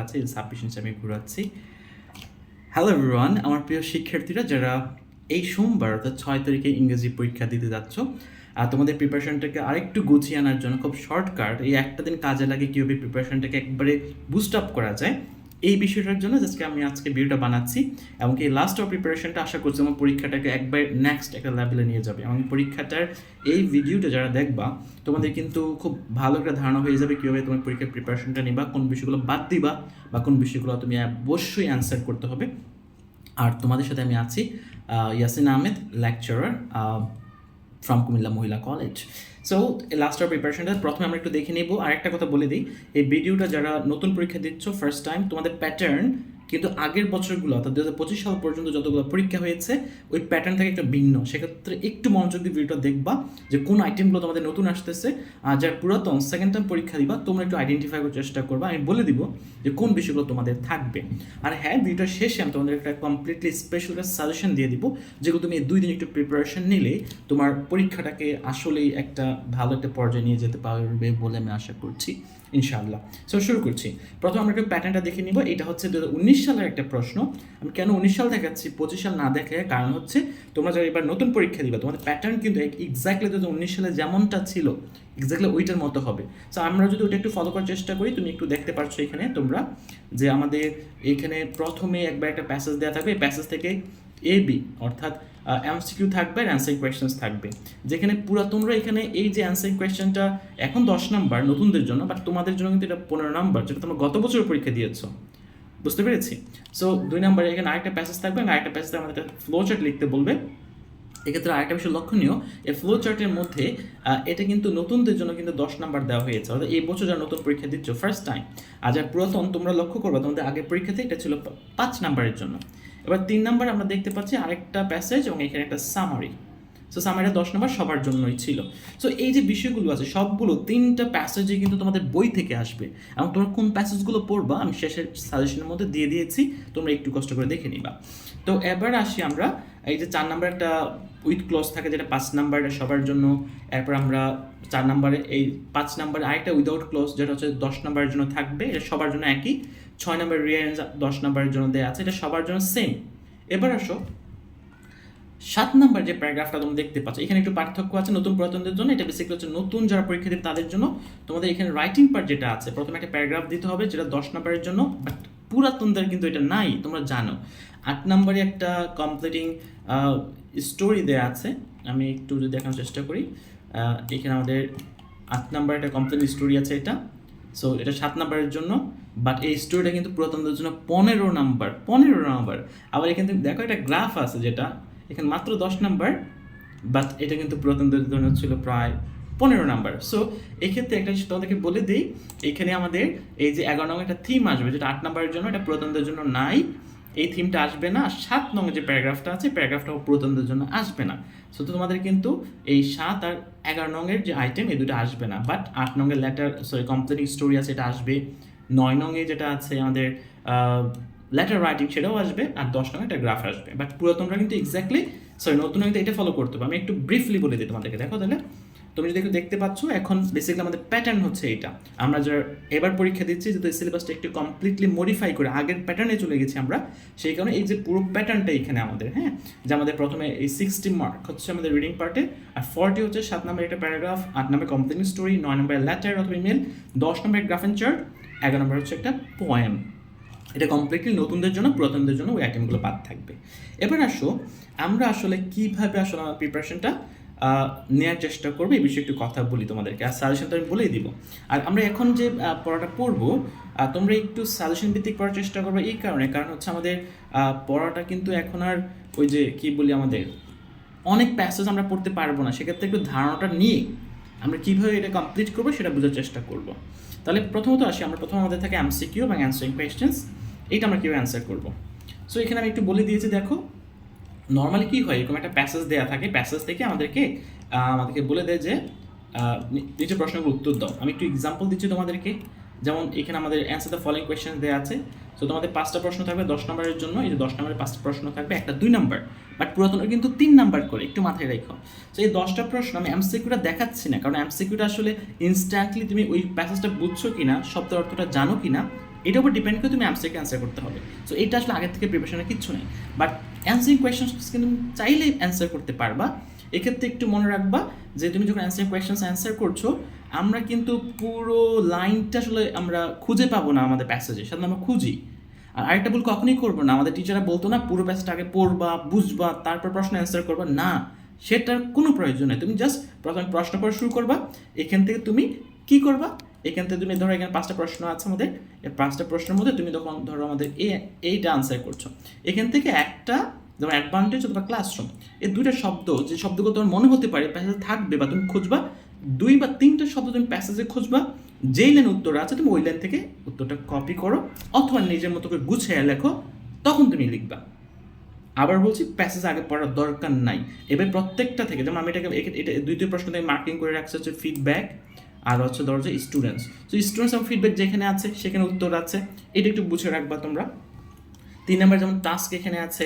আছে সাবমিশন আমি ঘুরাচ্ছি। Hello everyone, আমার প্রিয় শিক্ষার্থীরা যারা এই সোমবার অর্থাৎ 6 তারিখে ইংরেজি পরীক্ষা দিতে যাচ্ছ, তোমাদের প্রিপারেশনটাকে আরেকটু গুছিয়ে আনার জন্য খুব শর্টকাট এই একটা দিন কাজে লাগে কীভাবে প্রিপারেশনটাকে একবারে বুস্ট আপ করা যায় এই বিষয়টার জন্য আমি আজকে ভিডিওটা বানাচ্ছি। এমনকি লাস্ট অফ প্রিপারেশনটা আশা করছি আমার পরীক্ষাটাকে একবার নেক্সট একটা লেভেলে নিয়ে যাবে। এবং পরীক্ষাটার এই ভিডিওটা যারা দেখবা তোমাদের কিন্তু খুব ভালো একটা ধারণা হয়ে যাবে কীভাবে তোমার পরীক্ষার প্রিপারেশনটা নিবা, কোন বিষয়গুলো বাদ দিবা বা কোন বিষয়গুলো তুমি অবশ্যই অ্যান্সার করতে হবে। আর তোমাদের সাথে আমি আছি ইয়াসিন আহমেদ, লেকচারার ফ্রম কুমিল্লা মহিলা কলেজ। সো লাস্ট আওয়ার প্রিপারেশনটা প্রথমে আমরা একটু দেখে নেব। আর একটা কথা বলে দিই, এই ভিডিওটা যারা নতুন পরীক্ষা দিচ্ছ ফার্স্ট টাইম, তোমাদের প্যাটার্ন কিন্তু আগের বছরগুলো অর্থাৎ 2025 সাল পর্যন্ত যতগুলো পরীক্ষা হয়েছে ওই প্যাটার্ন থেকে একটা ভিন্ন। সেক্ষেত্রে একটু মনোযোগ দিয়ে ভিডিওটা দেখবা যে কোন আইটেমগুলো তোমাদের নতুন আসতেছে। আর যারা পুরাতন সেকেন্ড টাইম পরীক্ষা দিবা তোমরা একটু আইডেন্টিফাই করার চেষ্টা করবা। আমি বলে দিব যে কোন বিষয়গুলো তোমাদের থাকবে। আর হ্যাঁ, ভিডিওটার শেষে আমি তোমাদের একটা কমপ্লিটলি স্পেশাল একটা সাজেশন দিয়ে দিব, যেগুলো তুমি 2 দিন একটু প্রিপারেশন নিলে তোমার পরীক্ষাটাকে আসলেই একটা ভালো একটা পর্যায়ে নিয়ে যেতে পারবে বলে আমি আশা করছি ইনশাআল্লাহ। সো শুরু করছি। প্রথমে আমরা একটু প্যাটার্নটা দেখে নিব। এটা হচ্ছে 2019 সালের একটা প্রশ্ন। আমি কেন 19 সাল দেখাচ্ছি 25 সাল না দেখে, কারণ হচ্ছে তোমরা যারা এবার নতুন পরীক্ষা দিবে তোমাদের প্যাটার্ন কিন্তু এক্স্যাক্টলি 2019 সালে যেমনটা ছিল এক্স্যাক্টলি ওইটার মতো হবে। সো আমরা যদি ওইটা একটু ফলো করার চেষ্টা করি, তুমি একটু দেখতে পাচ্ছ এখানে তোমরা যে আমাদের এখানে প্রথমে একবার একটা প্যাসেজ দেওয়া থাকবে। এই প্যাসেজ থেকে এবি অর্থাৎ এমসিকিউ থাকবে আর অ্যান্সারিং কোয়েশ্চেন্স থাকবে, যেখানে পুরাতনরা এখানে এই যে অ্যান্সারিং কোয়েশ্চেনটা এখন 10 নাম্বার নতুনদের জন্য, বাট তোমাদের জন্য কিন্তু এটা 15 নাম্বার, যেটা তোমরা গত বছর পরীক্ষা দিয়েছো। বুঝতে পেরেছি? সো 2 নাম্বারে এখানে আরেকটা প্যাসেজ থাকবে, আরেকটা প্যাসেজে আমাদের একটা ফ্লো চার্ট লিখতে বলবে। এক্ষেত্রে আরেকটা বিষয় লক্ষণীয়, এই ফ্লো চার্টের মধ্যে এটা কিন্তু নতুনদের জন্য কিন্তু 10 নাম্বার দেওয়া হয়েছে, অর্থাৎ এই বছর যারা নতুন পরীক্ষা দিচ্ছ ফার্স্ট টাইম। আর যারা পুরাতন তোমরা লক্ষ্য করবা তোমাদের আগের পরীক্ষাতে এটা ছিল 5 নাম্বারের জন্য। এবার 3 নাম্বার আমরা দেখতে পাচ্ছি আরেকটা প্যাসেজ এবং এখানে একটা সামারি। সো সামারিটা 10 নাম্বার সবার জন্যই ছিল। সো এই যে বিষয়গুলো আছে সবগুলো 3টা প্যাসেজে কিন্তু তোমাদের বই থেকে আসবে, এবং তোমরা কোন প্যাসেজগুলো পড়বা আমি শেষের সাজেশনের মধ্যে দিয়ে দিয়েছি, তোমরা একটু কষ্ট করে দেখে নিবা। তো এবার আসি আমরা এই যে 4 নাম্বার একটা উইথ ক্লজ থাকে যেটা 5 নাম্বারটা সবার জন্য। এরপর আমরা 4 নাম্বারে এই 5 নাম্বারে আরেকটা উইদাউট ক্লজ যেটা হচ্ছে 10 নাম্বারের জন্য থাকবে, এটা সবার জন্য একই। 6 নাম্বার রিয়ারেঞ্জ 10 নাম্বারের জন্য দেওয়া আছে, এটা সবার জন্য সেম। এবার আসো 7 নাম্বার যে প্যারাগ্রাফটা তোমরা দেখতে পাচ্ছ, এখানে একটু পার্থক্য আছে নতুন পুরাতনদের জন্য। এটা বেসিক্যালি হচ্ছে নতুন যারা পরীক্ষা দেবে তাদের জন্য। তোমাদের এখানে রাইটিং পার্ট যেটা আছে প্রথমে একটা প্যারাগ্রাফ দিতে হবে যেটা 10 নাম্বারের জন্য, বাট পুরাতনদের কিন্তু এটা নাই, তোমরা জানো। 8 নাম্বারে একটা কমপ্লিটিং স্টোরি দেওয়া আছে, আমি একটু যদি দেখানোর চেষ্টা করি। এখানে আমাদের 8 নাম্বার একটা কমপ্লিট স্টোরি আছে এটা। সো এটা 7 নাম্বারের জন্য, বাট এই স্টোরিটা কিন্তু পুরাতনদের জন্য 15 নাম্বার। আবার এখানে দেখো একটা গ্রাফ আছে যেটা এখানে মাত্র 10 নাম্বার, বাট এটা কিন্তু পুরাতনদের জন্য ছিল প্রায় 15 নাম্বার। সো এক্ষেত্রে একটা জিনিস তোমাদেরকে বলে দিই, এখানে আমাদের এই যে 11 নং একটা থিম আসবে যেটা 8 নাম্বারের জন্য, এটা পুরাতনদের জন্য নাই, এই থিমটা আসবে না। 7 নং যে প্যারাগ্রাফটা আছে প্যারাগ্রাফটাও পুরাতনদের জন্য আসবে না। সো তো তোমাদের কিন্তু এই 7 আর 11 নংয়ের যে আইটেম এই দুটো আসবে না, বাট 8 নংয়ের কমপ্লিটিং স্টোরি আছে এটা আসবে। 9 নংয়ে যেটা আছে আমাদের লেটার রাইটিং সেটাও আসবে, আর 10 নং একটা গ্রাফ আসবে। বাট পুরাতনরা কিন্তু নতুন কিন্তু এটা ফলো করতে হবে। আমি একটু ব্রিফলি বলে দিই তোমাদেরকে। দেখো তাহলে তুমি যদি একটু দেখতে পাচ্ছ এখন বেসিক্যালি আমাদের প্যাটার্ন হচ্ছে এটা। আমরা যারা এবার পরীক্ষা দিচ্ছি যেহেতু এই সিলেবাসটা একটু কমপ্লিটলি মডিফাই করে আগের প্যাটার্নে চলে গেছি আমরা, সেই কারণে এই যে পুরো প্যাটার্নটা এখানে আমাদের, হ্যাঁ, যে আমাদের প্রথমে এই 60 মার্ক হচ্ছে আমাদের রিডিং পার্টে, আর 40 হচ্ছে 7 নম্বর একটা প্যারাগ্রাফ, 8 নম্বর কমপ্লিটিং স্টোরি, 9 নম্বর লেটার অথবা email, 10 number graph and chart, 11 নম্বর হচ্ছে একটা পোয়েম। এটা কমপ্লিটলি নতুনদের জন্য, পুরাতনদের জন্য ওই আইটেমগুলো বাদ থাকবে। এবার আসো আমরা আসলে কীভাবে আসলে আমার প্রিপারেশনটা নেওয়ার চেষ্টা করবো এই বিষয়ে একটু কথা বলি তোমাদেরকে, আর সাজেশন তো আমি বলেই দিব। আর আমরা এখন যে পড়াটা পড়বো তোমরা একটু সাজেশন ভিত্তিক পড়ার চেষ্টা করবে, এই কারণ হচ্ছে আমাদের পড়াটা কিন্তু এখন আর ওই যে কী বলি আমাদের অনেক প্যাসেজ আমরা পড়তে পারবো না, সেক্ষেত্রে একটু ধারণাটা নিয়ে আমরা কীভাবে এটা কমপ্লিট করবো সেটা বোঝার চেষ্টা করবো। তাহলে প্রথমত আসি, আমরা প্রথমে আমাদের থাকে এমসিকিউ এবং অ্যান্সারিং কোয়েশ্চেন্স, এইটা আমরা কীভাবে অ্যান্সার করবো। সো এখানে আমি একটু বলে দিয়েছি। দেখো নর্মালি কী হয়, এরকম একটা প্যাসেজ দেওয়া থাকে, প্যাসেজ থেকে আমাদেরকে বলে দেয় যে নিচের প্রশ্নগুলো উত্তর দাও। আমি একটু এক্সাম্পল দিচ্ছি তোমাদেরকে। যেমন এখানে আমাদের অ্যান্সার দ্য ফলোইং কোয়েশ্চেন দেওয়া আছে। সো তোমাদের 5টা প্রশ্ন থাকবে 10 নম্বরের জন্য, এই যে 10 নম্বরের 5টা প্রশ্ন থাকবে, একটা 2 নাম্বার, বাট পুরাতন কিন্তু 3 নাম্বার করে, একটু মাথায় রেখো। সো এই 10টা প্রশ্ন আমি এমসিকিউটা দেখাচ্ছি না, কারণ এমসিকিউটা আসলে ইনস্ট্যান্টলি তুমি ওই প্যাসেজটা বুঝছো কিনা, শব্দের অর্থটা জানো কিনা এটার উপর ডিপেন্ড করে তুমি অ্যান্সারকে অ্যান্সার করতে হবে। সো এটা আসলে আগের থেকে প্রিপারেশনের কিচ্ছু নেই, বাট অ্যান্সারিং কোয়েশ্চেন্স কিন্তু চাইলেই অ্যান্সার করতে পারবা। এক্ষেত্রে একটু মনে রাখবা যে তুমি যখন অ্যান্সারিং কোয়েশ্চেন্স অ্যান্সার করছো, আমরা কিন্তু পুরো লাইনটা আসলে আমরা খুঁজে পাবো না আমাদের প্যাসেজে, সাধারণত আমরা খুঁজি। আর আরেকটা ভুল কখনোই করবো না, আমাদের টিচাররা বলতো না পুরো প্যাসেজটা আগে পড়বা, বুঝবা, তারপর প্রশ্ন অ্যান্সার করবা, না, সেটার কোনো প্রয়োজন নেই। তুমি জাস্ট প্রথমে প্রশ্ন পড়া শুরু করবা, এখান থেকে তুমি কি করবা, এখান থেকে তুমি ধরো এখানে 5টা প্রশ্ন আছে আমাদের, এই 5টা প্রশ্নের মধ্যে তুমি তখন ধরো আমাদের এইটা আনসার করছো, এখান থেকে একটা যেমন অ্যাডভান্টেজ অথবা ক্লাসরুম, এই দুইটা শব্দ যে শব্দগুলো তোমার মনে হতে পারে প্যাসেজে থাকবে, বা তুমি খুঁজবা 2 বা 3টা শব্দ তুমি প্যাসেজে খুঁজবা, যেই লাইন উত্তর আছে তুমি ওই লাইন থেকে উত্তরটা কপি করো অথবা নিজের মতো করে গুছিয়ে লেখো, তখন তুমি লিখবা। আবার বলছি, প্যাসেজ আগে পড়ার দরকার নাই। এবার প্রত্যেকটা থেকে, যেমন আমি এটা দ্বিতীয় প্রশ্ন থেকে মার্কিং করে রাখছি হচ্ছে ফিডব্যাক, আর হচ্ছে ধরো যে স্টুডেন্টস। তো স্টুডেন্টস এবং ফিডব্যাক যেখানে আছে সেখানে উত্তর আছে, এটা একটু বুঝে রাখবা তোমরা। 3 নাম্বার যেমন টাস্ক এখানে আছে,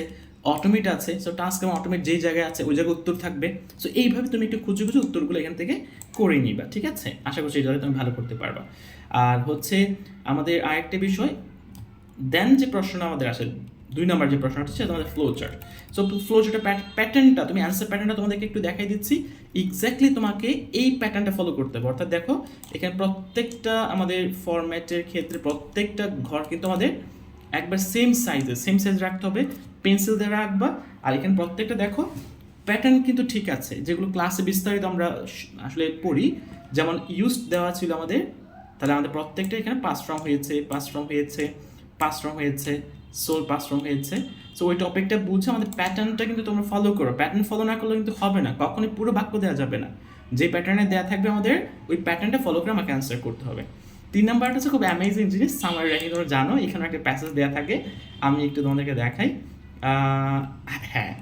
অটোমেট আছে, সো টাস্ক এবং অটোমেট যেই জায়গায় আছে ওই জায়গায় উত্তর থাকবে। সো এইভাবে তুমি একটু খুঁজে খুঁজে উত্তরগুলো এখান থেকে করে নিবা, ঠিক আছে? আশা করছি এই জায়গায় তুমি ভালো করতে পারবা। আর হচ্ছে আমাদের আরেকটা বিষয়, দেন যে প্রশ্নটা আমাদের আসে 2 নম্বর যে প্রশ্নটা হচ্ছে তোমাদের ফ্লো চার্ট। সো ফ্লো চার্টের প্যাটার্নটা, তুমি অ্যান্সার প্যাটার্নটা তোমাদেরকে একটু দেখাই দিচ্ছি। এক্স্যাক্টলি তোমাকে এই প্যাটার্নটা ফলো করতে হবে। অর্থাৎ দেখো এখানে প্রত্যেকটা আমাদের ফরম্যাটের ক্ষেত্রে প্রত্যেকটা ঘর কিন্তু আমাদের একবার সেম সাইজ রাখতে হবে, পেন্সিল দিয়ে রাখবা। আর এখানে প্রত্যেকটা দেখো প্যাটার্ন কিন্তু ঠিক আছে, যেগুলো ক্লাসে বিস্তারিত আমরা আসলে পড়ি, যেমন ইউজ দেওয়া ছিল আমাদের, তাহলে আমাদের প্রত্যেকটা এখানে পাস ফ্রম হয়েছে, পাস ফ্রম হয়েছে, পাস ফ্রম হয়েছে, সোল পাস ফ্রম হয়েছে। সো ওই টপিকটা বুঝে আমাদের প্যাটার্নটা কিন্তু তোমরা ফলো করো। প্যাটার্ন ফলো না করলে কিন্তু হবে না, কখনোই পুরো বাক্য দেওয়া যাবে না। যে প্যাটার্নে দেওয়া থাকবে আমাদের ওই প্যাটার্নটা ফলো করে আমাকে অ্যান্সার করতে হবে। 3 নাম্বারটা হচ্ছে খুব অ্যামেজিং জিনিস, সামারি রাইটিং। তোমরা জানো এখানে একটা প্যাসেজ দেওয়া থাকে, আমি একটু তোমাদেরকে দেখাই। হ্যাঁ,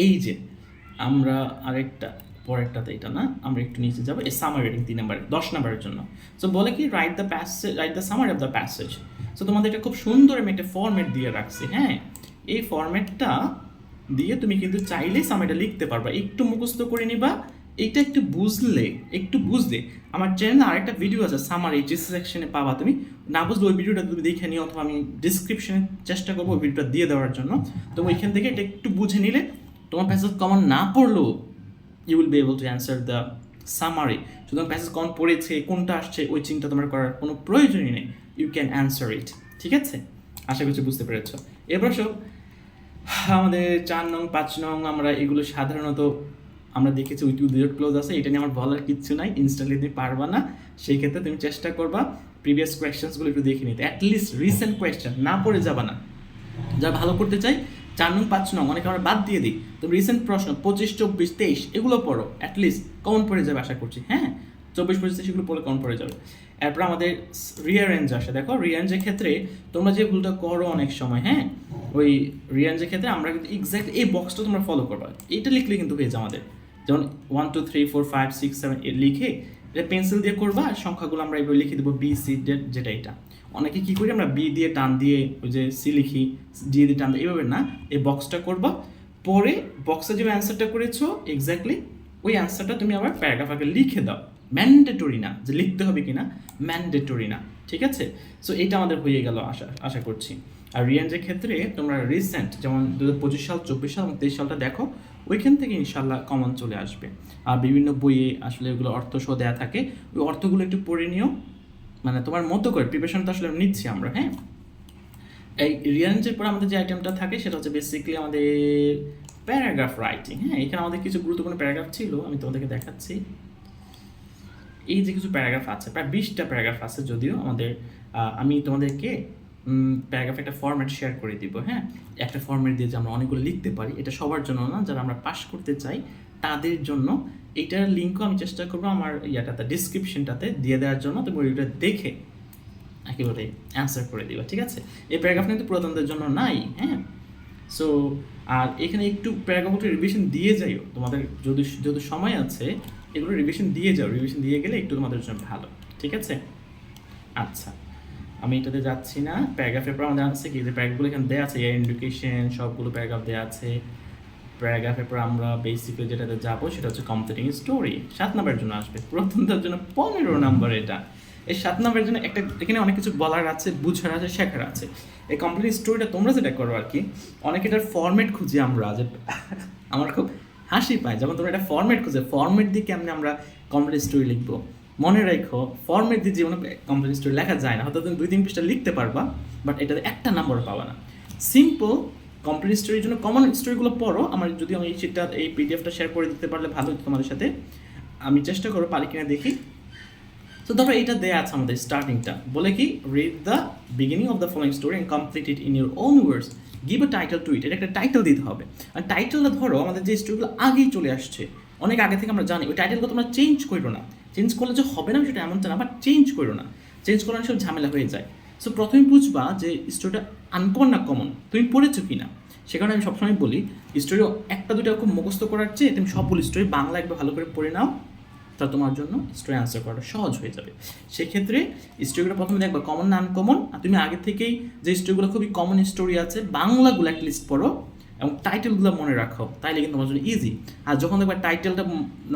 এই যে আমরা আরেকটা পরেরটাতে, এটা না, আমরা একটু নিচে যাবো, এই সামারি রাইটিং 3 নাম্বার 10 নাম্বারের জন্য। সো বলে কি write the summary of the passage. So তোমাদের এটা খুব সুন্দর আমি একটা ফরম্যাট দিয়ে রাখছি, হ্যাঁ, এই ফরম্যাটটা দিয়ে তুমি কিন্তু চাইলে সামারিটা লিখতে পারবা, একটু মুখস্থ করে নিবা। এইটা একটু বুঝলে আমার চ্যানেলে আরেকটা ভিডিও আছে সামারি, যে সেকশনে পাবা, তুমি না বুঝলে ওই ভিডিওটা তুমি দেখে নিও, অথবা আমি ডিসক্রিপশনে চেষ্টা করবো ওই ভিডিওটা দিয়ে দেওয়ার জন্য। তো ওইখান থেকে এটা একটু বুঝে নিলে তোমার প্যাসেজ কমন না পড়লেও you will be able to answer the summary. সুতরাং প্যাসেজ কমন পড়েছে, কোনটা আসছে ওই চিন্তা তোমার করার কোনো প্রয়োজনই নেই, ইউ ক্যান অ্যান্সার ইট, ঠিক আছে? আশা করছি বুঝতে পেরেছ। এবার সব আমাদের 4 নং 5 নং আমরা এগুলো সাধারণত আমরা দেখেছি উইথ উইদাউট ক্লোজ আছে, এটা নিয়ে আমার বলার কিচ্ছু নাই, ইনস্ট্যান্টলি তুমি পারবা না। সেই ক্ষেত্রে তুমি চেষ্টা করবা প্রিভিয়াস কোয়েশ্চেন্সগুলো একটু দেখে নিতে, অ্যাটলিস্ট রিসেন্ট কোয়েশ্চেন, না পড়ে যাবা না। যারা ভালো করতে চাই 4 নং 5 নং অনেকে আমরা বাদ দিয়ে দিই, তো রিসেন্ট প্রশ্ন 25, 24, 23 এগুলো পড়ো, অ্যাটলিস্ট কমন পড়ে যাবে আশা করছি। হ্যাঁ, 24, 25, 23 এগুলো পড়লে কমন পড়ে যাবে। এরপর আমাদের রিঅ্যারেঞ্জ আসে। দেখো রিঅ্যারেঞ্জের ক্ষেত্রে তোমরা যে ভুলটা করো অনেক সময়, হ্যাঁ, ওই রিঅ্যারেঞ্জের ক্ষেত্রে আমরা কিন্তু এক্স্যাক্ট এই বক্সটা তোমরা ফলো করবা, এটা লিখলে কিন্তু হয়ে যায় আমাদের। যেমন 1 2 3 4 5 6 7 লিখে এটা পেন্সিল দিয়ে করবা, আর সংখ্যাগুলো আমরা এবার লিখে দেবো বি সি ডি, যেটা এটা। অনেকে কী করি আমরা বি দিয়ে টান দিয়ে ওই যে সি লিখি, ডি দিয়ে টান দিয়ে, এইভাবে না, এই বক্সটা করবা, পরে বক্সে যে অ্যান্সারটা করেছো এক্স্যাক্টলি ওই অ্যান্সারটা তুমি আবার প্যারাগ্রাফ আগে লিখে দাও। ম্যান্ডেটরি না যে লিখতে হবে কিনা, ম্যান্ডেটরি না, ঠিক আছে? সো এটা আমাদের হয়ে গেল আশা করছি। আর রিয়াঞ্জের ক্ষেত্রে তোমরা রিসেন্ট যেমন 2025 সাল, 24 সাল এবং 23 সালটা দেখো, ওইখান থেকে ইনশাল্লাহ কমন চলে আসবে। আর বিভিন্ন বইয়ে আসলে এগুলো অর্থ সহ দেওয়া থাকে, ওই অর্থগুলো একটু পড়ে নিও, মানে তোমার মতো করে প্রিপারেশন তো আসলে নিচ্ছি আমরা। হ্যাঁ, এই রিয়ারেঞ্জের পর আমাদের যে আইটেমটা থাকে সেটা হচ্ছে বেসিক্যালি আমাদের প্যারাগ্রাফ রাইটিং। হ্যাঁ, এখানে আমাদের কিছু গুরুত্বপূর্ণ প্যারাগ্রাফ ছিল, আমি তোমাদেরকে দেখাচ্ছি। এই যে কিছু প্যারাগ্রাফ আছে, প্রায় 20টা প্যারাগ্রাফ আছে যদিও আমাদের। আমি তোমাদেরকে প্যারাগ্রাফ একটা ফরম্যাট শেয়ার করে দিব। হ্যাঁ, একটা ফরম্যাট দিয়ে যে আমরা অনেকগুলো লিখতে পারি, এটা সবার জন্য না, যারা আমরা পাস করতে চাই তাদের জন্য। এইটার লিঙ্কও আমি চেষ্টা করবো আমার ইয়াটাতে ডিসক্রিপশনটাতে দিয়ে দেওয়ার জন্য, তুমি ওইটা দেখে একেবারে অ্যান্সার করে দিবা, ঠিক আছে? এই প্যারাগ্রাফ কিন্তু পুরাতনদের জন্য নাই। হ্যাঁ, সো আর এখানে একটু প্যারাগ্রাফটা রিভিশন দিয়ে যাইও, তোমাদের যদি সময় আছে এগুলো রিভিশন দিয়ে যাও, রিভিশন দিয়ে গেলে একটু তোমাদের জন্য ভালো, ঠিক আছে? আচ্ছা, আমি এটাতে যাচ্ছি না। প্যারাগ্রাফের পর আমাদের আছে কি, যে প্যারাগ্রাফগুলো এখানে দেওয়া আছে, এডুকেশন সবগুলো প্যারাগ্রাফ দেওয়া আছে। প্যারাগ্রাফের পর আমরা বেসিক্যালি যেটাতে যাবো সেটা হচ্ছে কমপ্লিটিং স্টোরি, 7 নাম্বারের জন্য আসবে, পুরাতনদের জন্য 15 নাম্বার এটা। এই 7 নম্বরের জন্য একটা এখানে অনেক কিছু বলার আছে, বুঝার আছে, শেখার আছে। এই কমপ্লিট স্টোরিটা তোমরা যেটা করো আর কি, অনেক এটার ফরম্যাট খুঁজি আমরা, যে আমার খুব হাসি পায় যখন তোমরা এটা ফরম্যাট খুঁজে, ফরম্যাট দিয়ে কেমনি আমরা কমপ্লিট স্টোরি লিখবো। মনে রাখো ফরম্যাট দিয়ে জীবনে কমপ্লিট স্টোরি লেখা যায় না, হয়তো তুমি 2-3 পৃষ্ঠা লিখতে পারবা, বাট এটাতে একটা নাম্বার পাবা না। সিম্পল কমপ্লিট স্টোরির জন্য কমন স্টোরিগুলো পড়ো। আমার যদি আমি এই পিডিএফটা শেয়ার করে দিতে পারলে ভালো হতো তোমাদের সাথে, আমি চেষ্টা করবো পারি কিনা দেখি। তো ধরো এইটা দেয়া আছে আমাদের স্টার্টিংটা, বলে কি read the beginning of the following story and complete it in your own words, give a title to it. এটা একটা টাইটেল দিতে হবে। আর টাইটেলটা ধরো আমাদের যে স্টোরিগুলো আগেই চলে আসছে, অনেক আগে থেকে আমরা জানি, ওই টাইটেলগুলো তোমরা চেঞ্জ করো না। চেঞ্জ করলে যে হবে না সেটা এমনটা না, বাট চেঞ্জ করো না, চেঞ্জ করলে সব ঝামেলা হয়ে যায়। সো প্রথমে বুঝবা যে স্টোরিটা আনকমন না কমন, তুমি পড়েছো কি না। সে কারণে আমি সবসময় বলি স্টোরি একটা দুটো খুব মুখস্থ করার চেয়ে তুমি সবগুলো স্টোরি বাংলা একবার ভালো করে পড়ে নাও, তা তোমার জন্য স্টোরি আনসার করাটা সহজ হয়ে যাবে। সেক্ষেত্রে স্টোরিগুলো প্রথমে দেখবা কমন না আনকমন, আর তুমি আগে থেকেই যে স্টোরিগুলো খুবই কমন স্টোরি আছে বাংলাগুলো একটা লিস্ট পড়ো এবং টাইটেলগুলো মনে রাখো, তাইলে কিন্তু তোমার জন্য ইজি। আর যখন দেখবা টাইটেলটা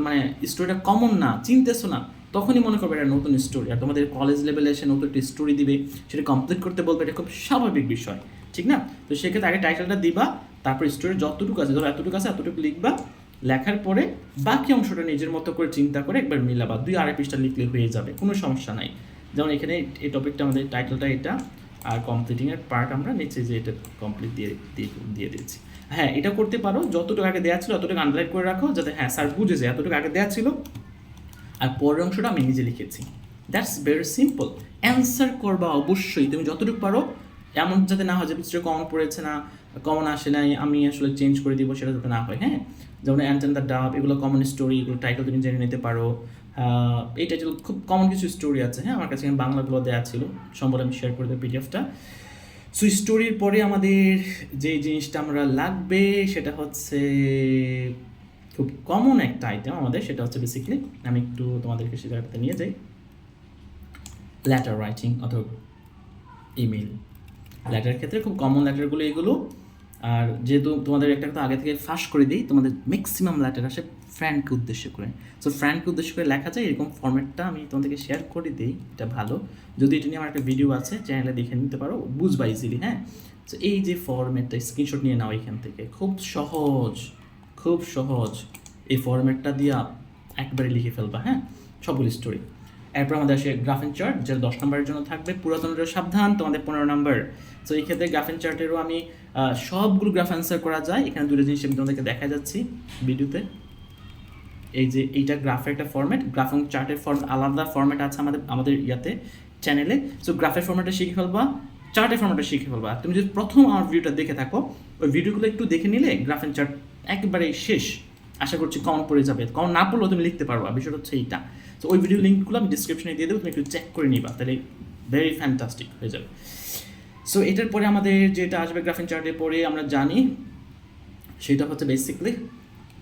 মানে স্টোরিটা কমন না, চিনতেছো না, তখনই মনে করবে এটা নতুন স্টোরি। আর তোমাদের কলেজ লেভেলে এসে নতুন একটা স্টোরি দিবে, সেটা কমপ্লিট করতে বলবে, এটা খুব স্বাভাবিক বিষয়, ঠিক না? তো সেক্ষেত্রে আগে টাইটেলটা দিবা, তারপর স্টোরি যতটুকু আছে, ধরো এতটুকু আছে এতটুকু লিখবা, লেখার পরে বাকি অংশটা নিজের মতো করে চিন্তা করে একবার মিলাবা, 2-2.5 পৃষ্ঠা লিখলে হয়ে যাবে, কোনো সমস্যা নাই। যেমন এখানে এই টপিকটা আমাদের টাইটেলটা এটা, আর কমপ্লিটিংয়ের পার্ট আমরা নিচে যে এটা কমপ্লিট দিয়ে দিয়েছি। হ্যাঁ, এটা করতে পারো, যতটুকু আগে দেওয়া ছিল ততটুকু আন্ডারলাইন করে রাখো, যাতে হ্যাঁ স্যার বুঝে যায় এতটুকু আগে দেওয়া ছিল, আর পরের অংশটা আমি নিজে লিখেছি। That's very simple. অ্যান্সার করবা অবশ্যই তুমি যতটুকু পারো, এমন যাতে না হয় যে পিছনে কমন পড়েছে না, কমন আসে নাই, আমি আসলে চেঞ্জ করে দিব, সেটা যাতে না হয়। হ্যাঁ, যেমন অ্যান্ট অ্যান্ড দ্য ডাব, এগুলো কমন স্টোরি, এগুলো টাইটেল তুমি জেনে নিতে পারো। এই টাইটেল খুব কমন কিছু স্টোরি আছে। হ্যাঁ, আমার কাছে বাংলাগুলো দেওয়া ছিল, সম্ভব আমি শেয়ার করে দেবো পিডিএফটা। সো স্টোরির পরে আমাদের যে জিনিসটা আমরা লাগবে সেটা হচ্ছে খুব কমন একটা আইটেম আমাদের, সেটা হচ্ছে বেসিক্যালি, আমি একটু তোমাদেরকে সে জায়গাটাতে নিয়ে যাই, লেটার রাইটিং অথবা ইমেল। লেটারের ক্ষেত্রে খুব কমন লেটারগুলো এগুলো। আর যেহেতু তোমাদের একটা তো আগে থেকে ফাঁস করে দিই, তোমাদের ম্যাক্সিমাম লেটার আসে ফ্রেন্ডকে উদ্দেশ্য করে। সো ফ্রেন্ডকে উদ্দেশ্য করে লেখা যায়, এরকম ফর্ম্যাটটা আমি তোমাদেরকে শেয়ার করে দিই, এটা ভালো। যদি এটা নিয়ে আমার একটা ভিডিও আছে, চ্যানেলে দেখে নিতে পারো, বুঝবা ইজিলি। হ্যাঁ, তো এই যে ফর্ম্যাটটা স্ক্রিনশট নিয়ে নাও এখান থেকে, খুব সহজ, খুব সহজ। এই ফর্ম্যাটটা দিয়ে একবারে লিখে ফেলবা, হ্যাঁ, সবগুলো স্টোরি। এরপর আমাদের আসে গ্রাফিন চার্ট, যেটা 10 নম্বরের জন্য থাকবে। পুরাতনটা সাবধান, তোমাদের 15 নম্বর। তো এই ক্ষেত্রে গ্রাফিন চার্টেরও আমি সবগুলো গ্রাফ অ্যান্সার করা যায়। এখানে দুটো জিনিস আমি তোমাদেরকে দেখা যাচ্ছি ভিডিওতে। এই যে এইটা গ্রাফের একটা ফর্ম্যাট, গ্রাফিং চার্টের আলাদা ফর্ম্যাট আছে আমাদের ইয়াতে চ্যানেলে। সো গ্রাফের ফর্ম্যাটটা শিখে ফেলবা, চার্টের ফর্ম্যাটটা শিখে ফেলবা। তুমি যদি প্রথম আমার ভিডিওটা দেখে থাকো, ওই ভিডিওগুলো একটু দেখে নিলে গ্রাফিন চার্ট একেবারে শেষ, আশা করছি কমন পড়ে যাবে। কমন না পড়লেও তুমি লিখতে পারবা, বিষয়টা হচ্ছে এইটা। তো ওই ভিডিও লিঙ্কগুলো আমি ডিসক্রিপশনে দিয়ে দেবো, তুমি একটু চেক করে নিবা, তাহলে ভেরি ফ্যান্টাস্টিক হয়ে যাবে। সো এটার পরে আমাদের যেটা আসবে গ্রাফিন চার্টের পরে আমরা জানি, সেটা হচ্ছে বেসিক্যালি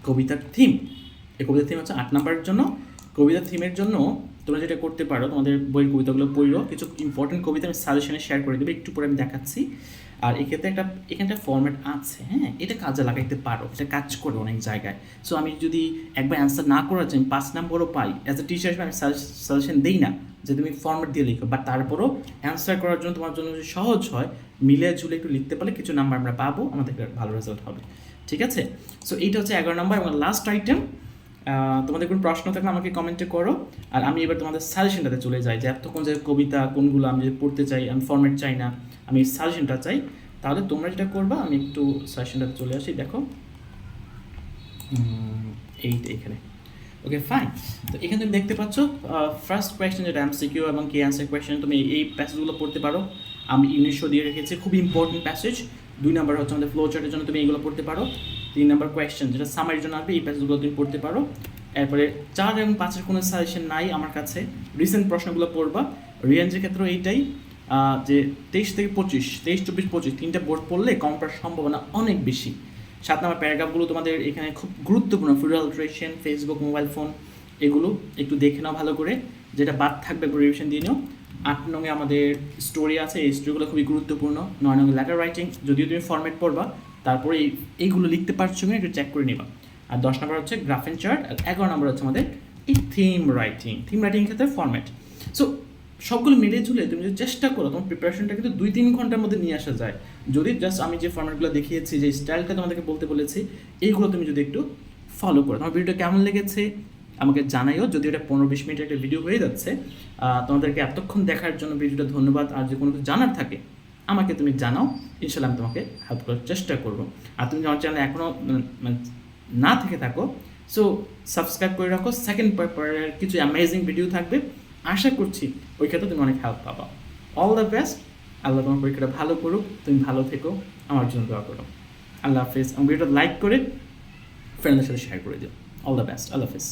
কবিতার থিম। এই কবিতার থিম হচ্ছে 8 নম্বরের জন্য। কবিতার থিমের জন্য তোমরা যেটা করতে পারো, তোমাদের বইয়ের কবিতাগুলো পড়ো, কিছু ইম্পর্টেন্ট কবিতা আমি সাজেশনে শেয়ার করে দেবো, একটু পরে আমি দেখাচ্ছি। আর এক্ষেত্রে এখানে ফর্ম্যাট আছে, হ্যাঁ, এটা কাজে লাগাইতে পারো, এটা কাজ করে অনেক জায়গায়। সো আমি যদি একবার অ্যান্সার না করার জন্য 5 নম্বরও পাই, অ্যাজ এ টিচার হিসেবে আমি সাজেশন দিই না যে তুমি ফর্ম্যাট দিয়ে লিখো, বাট তারপরও অ্যান্সার করার জন্য তোমার জন্য যদি সহজ হয়, মিলে ঝুলে একটু লিখতে পারলে কিছু নাম্বার আমরা পাবো, আমাদের ভালো রেজাল্ট হবে। ঠিক আছে? সো এইটা হচ্ছে 11 নম্বর এবং লাস্ট আইটেম। তোমাদের কোনো প্রশ্ন থাকলে আমাকে কমেন্টে করো। আর আমি এবার তোমাদের সাজেশনটাতে চলে যাই, যে এতক্ষণ যে কবিতা কোনগুলো আমি যদি পড়তে চাই, আমি ফর্ম্যাট চাই না, আমি সাজেশনটা চাই। তাহলে তোমরা যেটা করবা, আমি একটু সাজেশনটাতে চলে আসি, দেখো এইটা এখানে। ওকে, ফাইন। তো এখানে তুমি দেখতে পাচ্ছ ফার্স্ট কোয়েশ্চেন যেটা এমসিকিউ এবং কি অ্যান্সার কোয়েশ্চেন, তুমি এই প্যাসেজগুলো পড়তে পারো। আমি ইউনিশো দিয়ে রেখেছি, খুব ইম্পর্টেন্ট প্যাসেজ। 2 নম্বর হচ্ছে আমাদের ফ্লো চার্টের জন্য, তুমি এইগুলো পড়তে পারো। 3 নম্বর কোয়েশ্চেন যেটা সামারির জন্য আসবে, এই প্যাসেজগুলো তুমি পড়তে পারো। এরপরে 4 এবং 5-এর কোনো সাজেশন নাই আমার কাছে, রিসেন্ট প্রশ্নগুলো পড়বা। রিয়াঞ্জের ক্ষেত্রেও এইটাই, যে 23 থেকে 25, 23, 24, 25 তিনটা বোর্ড পড়লে কম পড়ার সম্ভাবনা অনেক বেশি। 7 নম্বর প্যারাগ্রাফগুলো তোমাদের এখানে খুব গুরুত্বপূর্ণ, food alteration, Facebook, mobile phone, এগুলো একটু দেখে নাও ভালো করে, যেটা বাদ থাকবে একটু রিভিশন দিয়ে নিও। 8 নঙে আমাদের স্টোরি আছে, এই স্টোরিগুলো খুবই গুরুত্বপূর্ণ। 9 নঙে লেটার রাইটিং, যদিও তুমি ফর্ম্যাট পড়বা, তারপরে এইগুলো লিখতে পারছো কিনা একটু চেক করে নিবা। আর 10 নম্বর হচ্ছে গ্রাফিন চার্ট, আর 11 নম্বর হচ্ছে আমাদের এই থিম রাইটিং। থিম রাইটিং ক্ষেত্রে ফর্ম্যাট। সো সবগুলো মিলিয়ে ঝুলে তুমি যদি চেষ্টা করো, তোমার প্রিপারেশনটা কিন্তু 2-3 ঘন্টার মধ্যে নিয়ে আসা যায়, যদি জাস্ট আমি যে ফর্ম্যাটগুলো দেখিয়েছি, যে স্টাইলটা তোমাদেরকে বলতে বলেছি, এইগুলো তুমি যদি একটু ফলো করো। তোমার ভিডিওটা কেমন লেগেছে আমাকে জানাইও। যদি এটা 15-20 মিনিটের একটা ভিডিও হয়ে যাচ্ছে, তোমাদেরকে এতক্ষণ দেখার জন্য ভিডিওটা ধন্যবাদ। আর যদি কোনো কিছু জানার থাকে আমাকে তুমি জানাও, ইনশাল্লাহ আমি তোমাকে হেল্প করার চেষ্টা করব। আর তুমি আমার চ্যানেলে এখনও মানে না থেকে থাকো, সো সাবস্ক্রাইব করে রাখো। সেকেন্ড পেপারের কিছু অ্যামেজিং ভিডিও থাকবে, আশা করছি ওই ক্ষেত্রে তুমি অনেক হেল্প পাবা। All the best. আল্লাহ তোমার পরীক্ষাটা ভালো করুক, তুমি ভালো থেকো, আমার জন্য দোয়া করো। আল্লাহ হাফিজ। আমার ভিডিওটা লাইক করে ফ্রেন্ডদের সাথে শেয়ার করে দিও। All the best. Allah Hafiz.